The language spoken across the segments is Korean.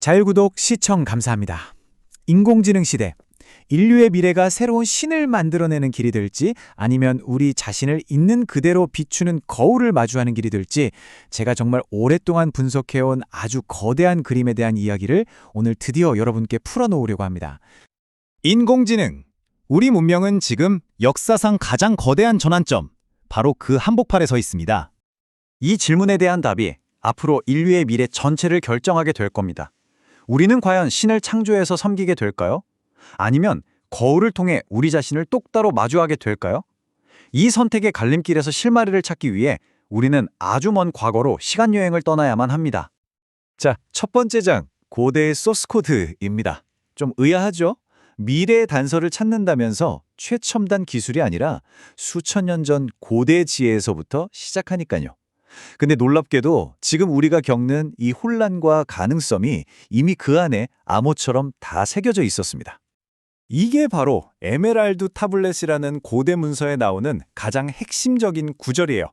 자율구독 시청 감사합니다. 인공지능 시대. 인류의 미래가 새로운 신을 만들어내는 길이 될지 아니면 우리 자신을 있는 그대로 비추는 거울을 마주하는 길이 될지 제가 정말 오랫동안 분석해온 아주 거대한 그림에 대한 이야기를 오늘 드디어 여러분께 풀어놓으려고 합니다. 인공지능. 우리 문명은 지금 역사상 가장 거대한 전환점, 바로 그 한복판에 서 있습니다. 이 질문에 대한 답이 앞으로 인류의 미래 전체를 결정하게 될 겁니다. 우리는 과연 신을 창조해서 섬기게 될까요? 아니면 거울을 통해 우리 자신을 똑바로 마주하게 될까요? 이 선택의 갈림길에서 실마리를 찾기 위해 우리는 아주 먼 과거로 시간여행을 떠나야만 합니다. 자, 첫 번째 장, 고대의 소스코드입니다. 좀 의아하죠? 미래의 단서를 찾는다면서 최첨단 기술이 아니라 수천 년 전 고대 지혜에서부터 시작하니까요. 근데 놀랍게도 지금 우리가 겪는 이 혼란과 가능성이 이미 그 안에 암호처럼 다 새겨져 있었습니다. 이게 바로 에메랄드 타블렛이라는 고대 문서에 나오는 가장 핵심적인 구절이에요.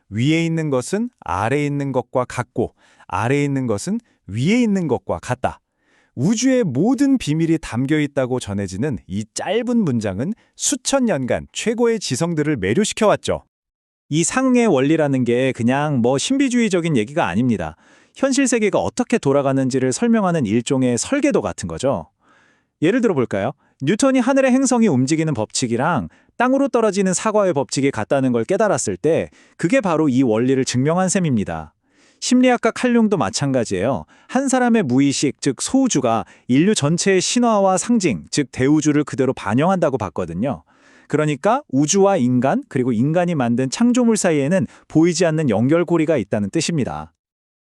위에 있는 것은 아래에 있는 것과 같고 아래에 있는 것은 위에 있는 것과 같다. 우주의 모든 비밀이 담겨 있다고 전해지는 이 짧은 문장은 수천 년간 최고의 지성들을 매료시켜왔죠. 이 상의 원리라는 게 그냥 신비주의적인 얘기가 아닙니다. 현실 세계가 어떻게 돌아가는지를 설명하는 일종의 설계도 같은 거죠. 예를 들어 볼까요? 뉴턴이 하늘의 행성이 움직이는 법칙이랑 땅으로 떨어지는 사과의 법칙이 같다는 걸 깨달았을 때 그게 바로 이 원리를 증명한 셈입니다. 심리학과 칼융도 마찬가지예요. 한 사람의 무의식, 즉 소우주가 인류 전체의 신화와 상징, 즉 대우주를 그대로 반영한다고 봤거든요. 그러니까 우주와 인간, 그리고 인간이 만든 창조물 사이에는 보이지 않는 연결고리가 있다는 뜻입니다.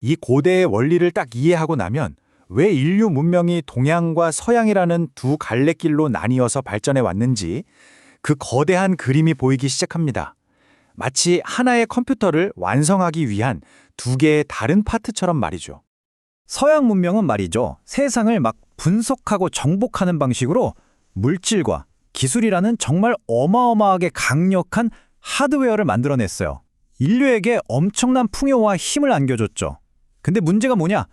이 고대의 원리를 딱 이해하고 나면 왜 인류 문명이 동양과 서양이라는 두 갈래길로 나뉘어서 발전해 왔는지 그 거대한 그림이 보이기 시작합니다. 마치 하나의 컴퓨터를 완성하기 위한 두 개의 다른 파트처럼 말이죠. 서양 문명은 말이죠. 세상을 막 분석하고 정복하는 방식으로 물질과 기술이라는 정말 어마어마하게 강력한 하드웨어를 만들어냈어요. 인류에게 엄청난 풍요와 힘을 안겨줬죠. 근데 문제가 뭐냐?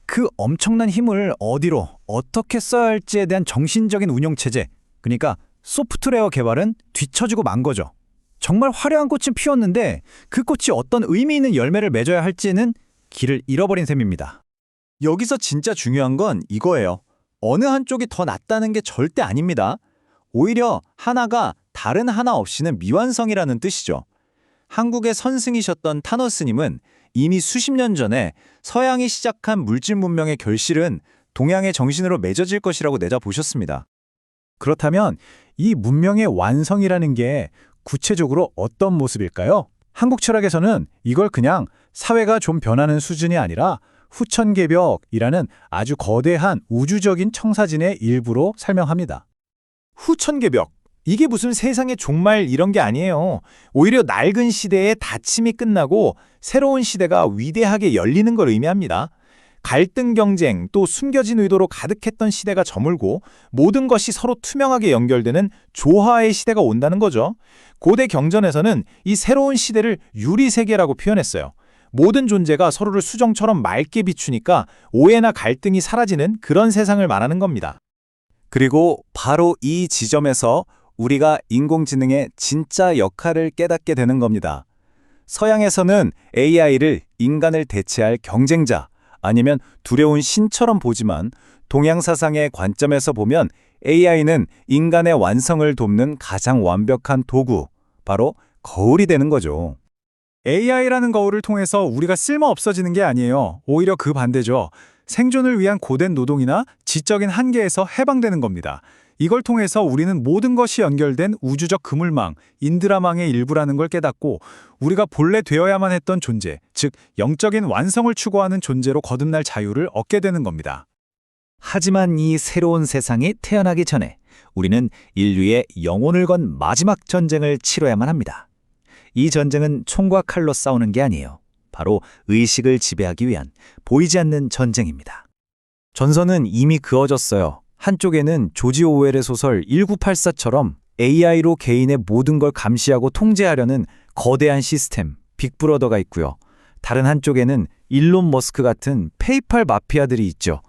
그 엄청난 힘을 어디로, 어떻게 써야 할지에 대한 정신적인 운영체제, 그러니까 소프트웨어 개발은 뒤처지고 만 거죠. 정말 화려한 꽃은 피웠는데 그 꽃이 어떤 의미 있는 열매를 맺어야 할지는 길을 잃어버린 셈입니다. 여기서 진짜 중요한 건 이거예요. 어느 한쪽이 더 낫다는 게 절대 아닙니다. 오히려 하나가 다른 하나 없이는 미완성이라는 뜻이죠. 한국의 선승이셨던 타노스님은 이미 수십 년 전에 서양이 시작한 물질 문명의 결실은 동양의 정신으로 맺어질 것이라고 내다보셨습니다. 그렇다면 이 문명의 완성이라는 게 구체적으로 어떤 모습일까요? 한국 철학에서는 이걸 그냥 사회가 좀 변하는 수준이 아니라 후천개벽이라는 아주 거대한 우주적인 청사진의 일부로 설명합니다. 후천개벽. 이게 무슨 세상의 종말 이런 게 아니에요. 오히려 낡은 시대의 닫힘이 끝나고 새로운 시대가 위대하게 열리는 걸 의미합니다. 갈등 경쟁 또 숨겨진 의도로 가득했던 시대가 저물고 모든 것이 서로 투명하게 연결되는 조화의 시대가 온다는 거죠. 고대 경전에서는 이 새로운 시대를 유리세계라고 표현했어요. 모든 존재가 서로를 수정처럼 맑게 비추니까 오해나 갈등이 사라지는 그런 세상을 말하는 겁니다. 그리고 바로 이 지점에서 우리가 인공지능의 진짜 역할을 깨닫게 되는 겁니다. 서양에서는 AI를 인간을 대체할 경쟁자 아니면 두려운 신처럼 보지만 동양 사상의 관점에서 보면 AI는 인간의 완성을 돕는 가장 완벽한 도구, 바로 거울이 되는 거죠. AI라는 거울을 통해서 우리가 쓸모 없어지는 게 아니에요. 오히려 그 반대죠. 생존을 위한 고된 노동이나 지적인 한계에서 해방되는 겁니다. 이걸 통해서 우리는 모든 것이 연결된 우주적 그물망, 인드라망의 일부라는 걸 깨닫고 우리가 본래 되어야만 했던 존재, 즉 영적인 완성을 추구하는 존재로 거듭날 자유를 얻게 되는 겁니다. 하지만 이 새로운 세상이 태어나기 전에 우리는 인류의 영혼을 건 마지막 전쟁을 치러야만 합니다. 이 전쟁은 총과 칼로 싸우는 게 아니에요. 바로 의식을 지배하기 위한 보이지 않는 전쟁입니다. 전선은 이미 그어졌어요. 한쪽에는 조지 오웰의 소설 1984처럼 AI로 개인의 모든 걸 감시하고 통제하려는 거대한 시스템, 빅브러더가 있고요. 다른 한쪽에는 일론 머스크 같은 페이팔 마피아들이 있죠.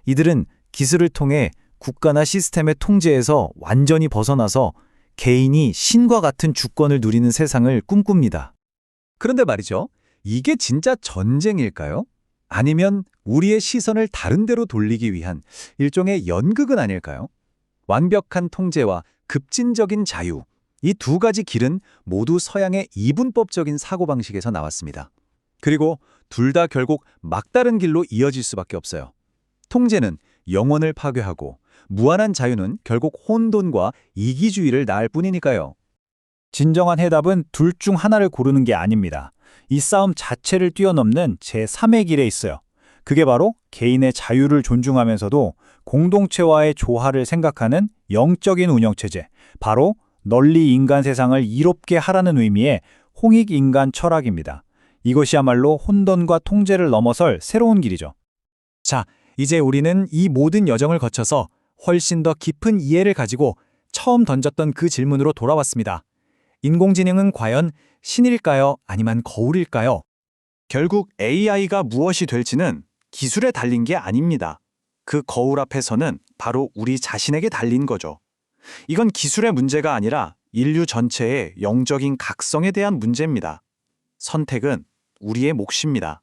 이들은 기술을 통해 국가나 시스템의 통제에서 완전히 벗어나서 개인이 신과 같은 주권을 누리는 세상을 꿈꿉니다. 그런데 말이죠. 이게 진짜 전쟁일까요? 아니면 우리의 시선을 다른 데로 돌리기 위한 일종의 연극은 아닐까요? 완벽한 통제와 급진적인 자유, 이 두 가지 길은 모두 서양의 이분법적인 사고방식에서 나왔습니다. 그리고 둘 다 결국 막다른 길로 이어질 수밖에 없어요. 통제는 영혼을 파괴하고 무한한 자유는 결국 혼돈과 이기주의를 낳을 뿐이니까요. 진정한 해답은 둘 중 하나를 고르는 게 아닙니다. 이 싸움 자체를 뛰어넘는 제3의 길에 있어요. 그게 바로 개인의 자유를 존중하면서도 공동체와의 조화를 생각하는 영적인 운영체제, 바로 널리 인간 세상을 이롭게 하라는 의미의 홍익인간 철학입니다. 이것이야말로 혼돈과 통제를 넘어설 새로운 길이죠. 자, 이제 우리는 이 모든 여정을 거쳐서 훨씬 더 깊은 이해를 가지고 처음 던졌던 그 질문으로 돌아왔습니다. 인공지능은 과연 신일까요? 아니면 거울일까요? 결국 AI가 무엇이 될지는 기술에 달린 게 아닙니다. 그 거울 앞에서는 바로 우리 자신에게 달린 거죠. 이건 기술의 문제가 아니라 인류 전체의 영적인 각성에 대한 문제입니다. 선택은 우리의 몫입니다.